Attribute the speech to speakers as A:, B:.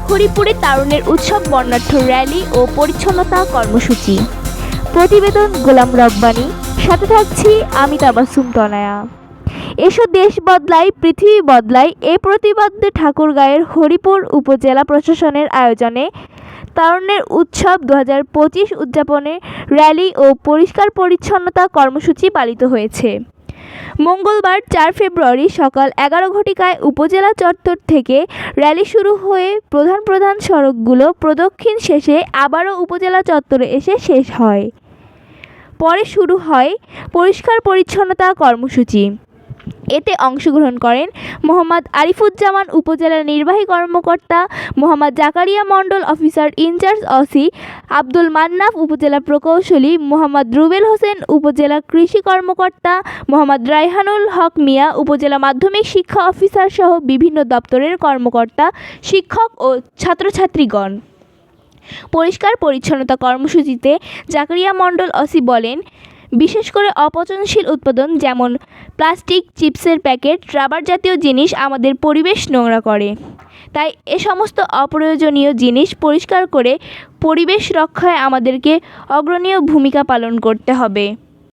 A: হরিপুরে তারুণ্যের উৎসব বর্ণাঢ্য র্যালি ও পরিচ্ছন্নতা কর্মসূচি। প্রতিবেদন গোলাম রব্বানী, সাথে থাকছি আমি তাবাসসুম তনয়া। এসো দেশ বদলাই পৃথিবী বদলাই এই প্রতিবাদে ঠাকুরগাঁওয়ের হরিপুর উপজেলা প্রশাসনের আয়োজনে তারুণ্যের উৎসব 2025 উদযাপনে র্যালি ও পরিষ্কার পরিচ্ছন্নতা কর্মসূচি পালিত হয়েছে। মঙ্গলবার 4 ফেব্রুয়ারি সকাল 11 ঘটিকায় উপজেলা চত্বর থেকে র্যালি শুরু হয়ে প্রধান সড়কগুলো প্রদক্ষিণ শেষে আবারও উপজেলা চত্বরে এসে শেষ হয়। পরে শুরু হয় পরিষ্কার পরিচ্ছন্নতা কর্মসূচি। এতে অংশগ্রহণ করেন মোহাম্মদ আরিফুজ্জামান উপজেলা নির্বাহী কর্মকর্তা, Mohammad Zakaria Mondal officer in charge OC, Abdul Mannaf উপজেলা প্রকৌশলী, মোহাম্মদ রুবেল হোসেন উপজেলা কৃষি কর্মকর্তা, মোহাম্মদ রায়হানুল হক মিয়া উপজেলা মাধ্যমিক শিক্ষা অফিসার সহ বিভিন্ন দপ্তরের কর্মকর্তা, শিক্ষক ও ছাত্রছাত্রীগণ। পরিষ্কার পরিচ্ছন্নতা কর্মসূচিতে জাকারিয়া মণ্ডল ওসি বলেন, বিশেষ করে অপচনশীল উৎপাদন যেমন প্লাস্টিক, চিপসের প্যাকেট, রাবার জাতীয় জিনিস আমাদের পরিবেশ নোংরা করে। তাই এ সমস্ত অপ্রয়োজনীয় জিনিস পরিষ্কার করে পরিবেশ রক্ষায় আমাদেরকে অগ্রণীয় ভূমিকা পালন করতে হবে।